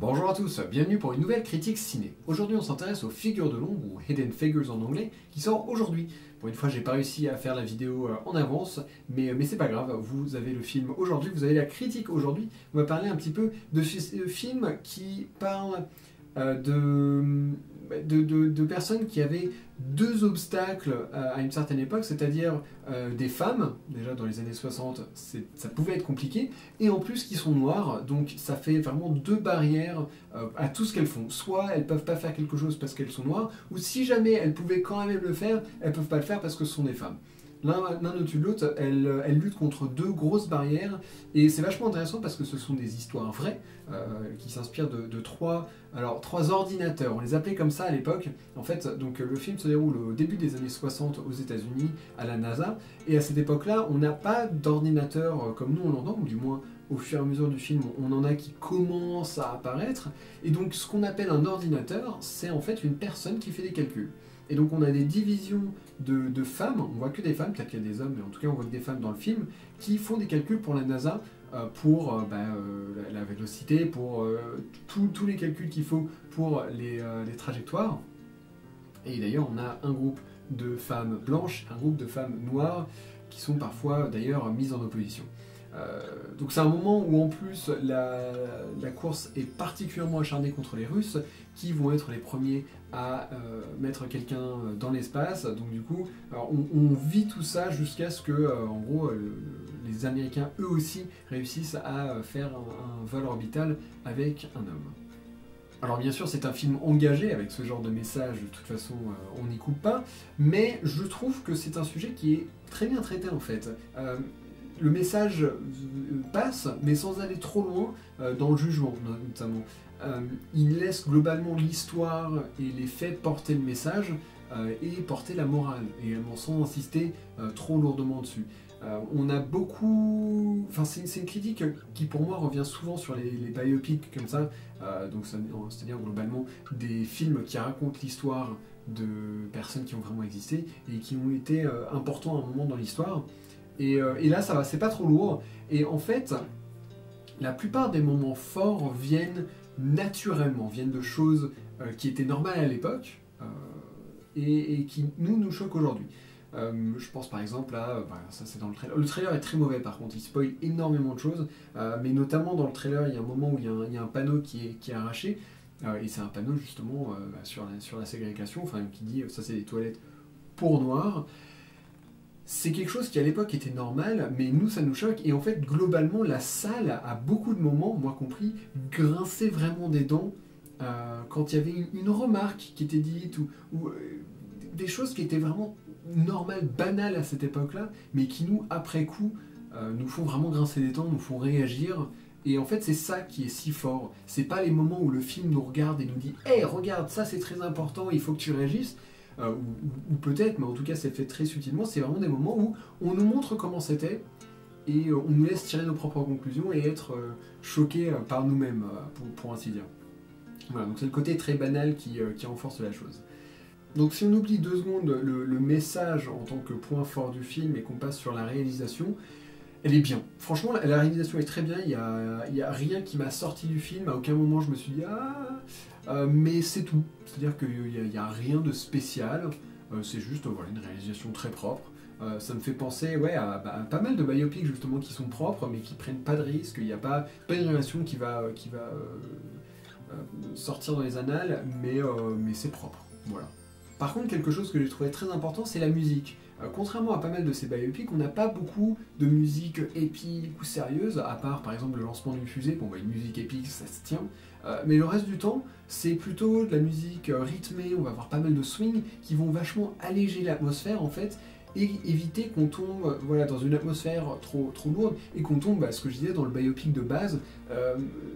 Bonjour à tous, bienvenue pour une nouvelle critique ciné. Aujourd'hui on s'intéresse aux figures de l'ombre, ou Hidden Figures en anglais, qui sort aujourd'hui. Pour une fois j'ai pas réussi à faire la vidéo en avance, mais c'est pas grave, vous avez le film aujourd'hui, vous avez la critique aujourd'hui. On va parler un petit peu de ce film qui parle de personnes qui avaient deux obstacles à une certaine époque, c'est-à-dire des femmes, déjà dans les années 60, ça pouvait être compliqué, et en plus qui sont noires, donc ça fait vraiment deux barrières à tout ce qu'elles font. Soit elles peuvent pas faire quelque chose parce qu'elles sont noires, ou si jamais elles pouvaient quand même le faire, elles peuvent pas le faire parce que ce sont des femmes. L'un au-dessus de l'autre, elles luttent contre deux grosses barrières, et c'est vachement intéressant parce que ce sont des histoires vraies, qui s'inspirent de trois ordinateurs, on les appelait comme ça à l'époque. En fait, donc, le film se déroule au début des années 60 aux États-Unis, à la NASA, et à cette époque-là, on n'a pas d'ordinateur comme nous on l'entend, ou du moins au fur et à mesure du film, on en a qui commencent à apparaître, et donc ce qu'on appelle un ordinateur, c'est en fait une personne qui fait des calculs. Et donc on a des divisions de femmes, on voit que des femmes, peut-être qu'il y a des hommes, mais en tout cas on voit que des femmes dans le film, qui font des calculs pour la NASA, pour la vélocité, pour tous les calculs qu'il faut pour les trajectoires. Et d'ailleurs on a un groupe de femmes blanches, un groupe de femmes noires, qui sont parfois d'ailleurs mises en opposition. Donc c'est un moment où en plus la course est particulièrement acharnée contre les Russes, qui vont être les premiers à mettre quelqu'un dans l'espace. Donc du coup, on vit tout ça jusqu'à ce que, en gros, les Américains eux aussi réussissent à faire un vol orbital avec un homme. Alors bien sûr c'est un film engagé avec ce genre de message, de toute façon on n'y coupe pas, mais je trouve que c'est un sujet qui est très bien traité en fait. Le message passe, mais sans aller trop loin dans le jugement, notamment. Il laisse globalement l'histoire et les faits porter le message et porter la morale, également sans insister trop lourdement dessus. On a beaucoup... Enfin, c'est une critique qui pour moi revient souvent sur les biopics comme ça, donc c'est-à-dire globalement des films qui racontent l'histoire de personnes qui ont vraiment existé et qui ont été importants à un moment dans l'histoire. Et là, ça va, c'est pas trop lourd. Et en fait, la plupart des moments forts viennent naturellement, viennent de choses qui étaient normales à l'époque et qui nous choquent aujourd'hui. Je pense par exemple à, ça c'est dans le trailer. Le trailer est très mauvais par contre, il spoil énormément de choses, mais notamment dans le trailer, il y a un moment où il y a un panneau qui est arraché, et c'est un panneau justement sur la ségrégation, enfin qui dit ça c'est des toilettes pour noirs. C'est quelque chose qui à l'époque était normal, mais nous ça nous choque, et en fait globalement la salle a beaucoup de moments, moi compris, grinçait vraiment des dents quand il y avait une remarque qui était dite, ou des choses qui étaient vraiment normales, banales à cette époque-là, mais qui nous, après coup, nous font vraiment grincer des dents, nous font réagir, et en fait c'est ça qui est si fort. C'est pas les moments où le film nous regarde et nous dit « Hey, regarde, ça c'est très important, il faut que tu réagisses », ou peut-être, mais en tout cas c'est fait très subtilement, c'est vraiment des moments où on nous montre comment c'était et on nous laisse tirer nos propres conclusions et être choqués par nous-mêmes, pour ainsi dire. Voilà, donc c'est le côté très banal qui renforce la chose. Donc si on oublie 2 secondes le message en tant que point fort du film et qu'on passe sur la réalisation, elle est bien. Franchement, la réalisation est très bien, il y a rien qui m'a sorti du film, à aucun moment je me suis dit « Ah !» mais c'est tout. C'est-à-dire qu'il n'y a rien de spécial, c'est juste voilà, une réalisation très propre. Ça me fait penser à pas mal de biopics justement qui sont propres, mais qui prennent pas de risques, il n'y a pas une réalisation qui va sortir dans les annales, mais c'est propre. Voilà. Par contre, quelque chose que j'ai trouvé très important, c'est la musique. Contrairement à pas mal de ces biopics, on n'a pas beaucoup de musique épique ou sérieuse, à part par exemple le lancement d'une fusée, bon une musique épique ça se tient, mais le reste du temps c'est plutôt de la musique rythmée, on va avoir pas mal de swing qui vont vachement alléger l'atmosphère en fait, et éviter qu'on tombe dans une atmosphère trop lourde, et qu'on tombe, ce que je disais dans le biopic de base,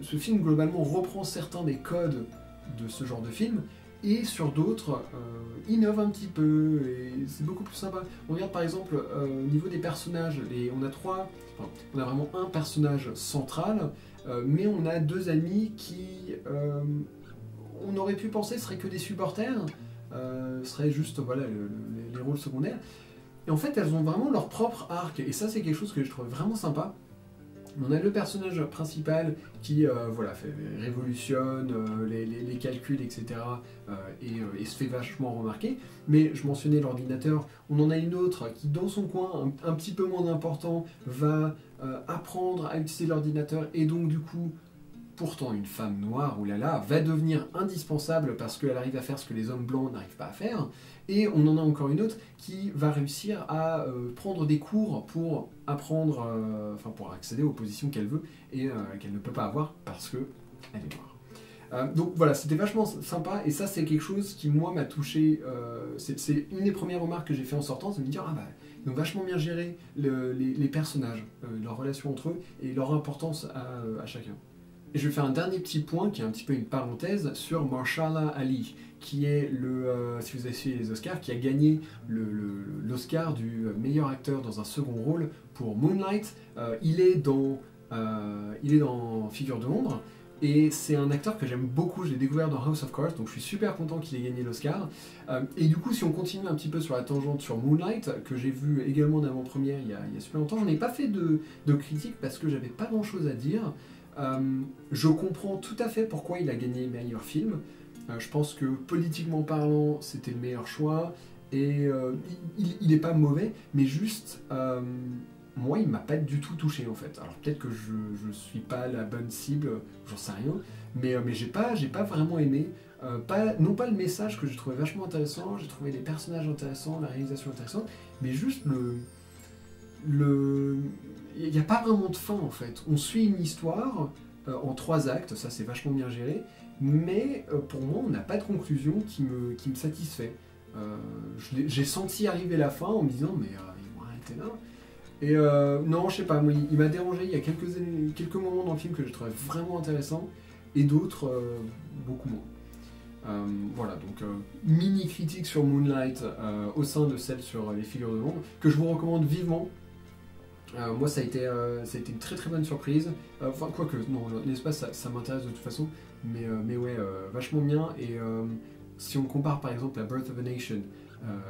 ce film globalement reprend certains des codes de ce genre de film, et sur d'autres, innove un petit peu, et c'est beaucoup plus sympa. On regarde par exemple, au niveau des personnages, on a vraiment un personnage central, mais on a 2 amis qui, on aurait pu penser, seraient que des supporters, seraient juste les rôles secondaires, et en fait elles ont vraiment leur propre arc, et ça c'est quelque chose que je trouve vraiment sympa. On a le personnage principal qui voilà, révolutionne les calculs, etc. Et se fait vachement remarquer. Mais je mentionnais l'ordinateur, on en a une autre qui, dans son coin, un petit peu moins important, va apprendre à utiliser l'ordinateur et donc du coup, pourtant une femme noire, oulala, va devenir indispensable parce qu'elle arrive à faire ce que les hommes blancs n'arrivent pas à faire. Et on en a encore une autre qui va réussir à prendre des cours pour apprendre, pour accéder aux positions qu'elle veut et qu'elle ne peut pas avoir parce qu'elle est noire. Donc voilà, c'était vachement sympa et ça c'est quelque chose qui moi m'a touché. C'est une des premières remarques que j'ai fait en sortant, c'est de me dire ah bah ils ont vachement bien géré les personnages, leurs relations entre eux et leur importance à chacun. Et je vais faire un dernier petit point qui est un petit peu une parenthèse sur Mahershala Ali, qui est si vous avez suivi les Oscars, qui a gagné l'Oscar du meilleur acteur dans un second rôle pour Moonlight. Il est dans Figure de l'ombre. Et c'est un acteur que j'aime beaucoup, je l'ai découvert dans House of Cards, donc je suis super content qu'il ait gagné l'Oscar. Et du coup, si on continue un petit peu sur la tangente sur Moonlight, que j'ai vu également en avant-première il y a super longtemps, j'en ai pas fait de critique parce que j'avais pas grand-chose à dire. Je comprends tout à fait pourquoi il a gagné meilleur film. Je pense que politiquement parlant, c'était le meilleur choix. Et il n'est pas mauvais, mais juste... moi, il m'a pas du tout touché en fait. Alors peut-être que je suis pas la bonne cible, j'en sais rien, mais j'ai pas vraiment aimé. Non pas le message que j'ai trouvé vachement intéressant, j'ai trouvé les personnages intéressants, la réalisation intéressante, mais juste il n'y a pas vraiment de fin en fait. On suit une histoire en 3 actes, ça c'est vachement bien géré, mais pour moi on n'a pas de conclusion qui me satisfait. J'ai senti arriver la fin en me disant mais ils vont arrêter là. Et non, je sais pas, moi, il m'a dérangé, il y a quelques moments dans le film que je trouvais vraiment intéressants, et d'autres beaucoup moins. Voilà, donc mini critique sur Moonlight au sein de celle sur les figures de l'ombre, que je vous recommande vivement. Moi, ça a été une très très bonne surprise. Enfin, quoique, non, l'espace, ça m'intéresse de toute façon, mais ouais, vachement bien. Et si on compare par exemple à Birth of a Nation,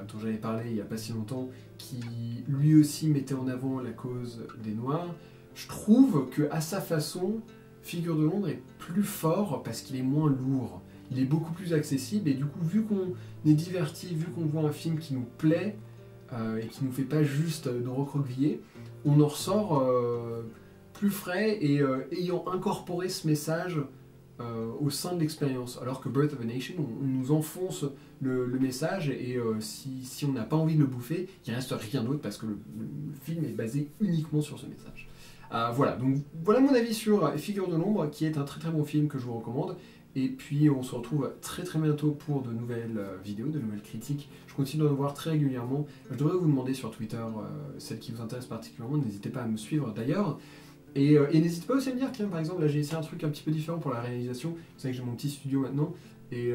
dont j'avais parlé il n'y a pas si longtemps, qui lui aussi mettait en avant la cause des Noirs, je trouve qu'à sa façon, Figure de l'ombre est plus fort parce qu'il est moins lourd. Il est beaucoup plus accessible et du coup, vu qu'on est diverti, vu qu'on voit un film qui nous plaît et qui nous fait pas juste nous recroqueviller, on en ressort plus frais et ayant incorporé ce message au sein de l'expérience. Alors que Birth of a Nation, on nous enfonce le message et si on n'a pas envie de le bouffer, il reste rien d'autre parce que le film est basé uniquement sur ce message. Voilà, donc voilà mon avis sur Figure de l'ombre, qui est un très très bon film que je vous recommande. Et puis on se retrouve très très bientôt pour de nouvelles vidéos, de nouvelles critiques. Je continue d'en voir très régulièrement. Je devrais vous demander sur Twitter celles qui vous intéressent particulièrement. N'hésitez pas à me suivre d'ailleurs. Et n'hésitez pas aussi à me dire, tiens, par exemple, là j'ai essayé un truc un petit peu différent pour la réalisation. Vous savez que j'ai mon petit studio maintenant. Et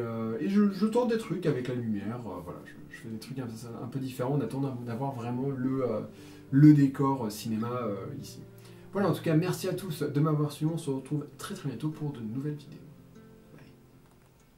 je tente des trucs avec la lumière. Voilà, je fais des trucs un peu différents en attendant d'avoir vraiment le décor cinéma ici. Voilà, en tout cas, merci à tous de m'avoir suivi. On se retrouve très très bientôt pour de nouvelles vidéos.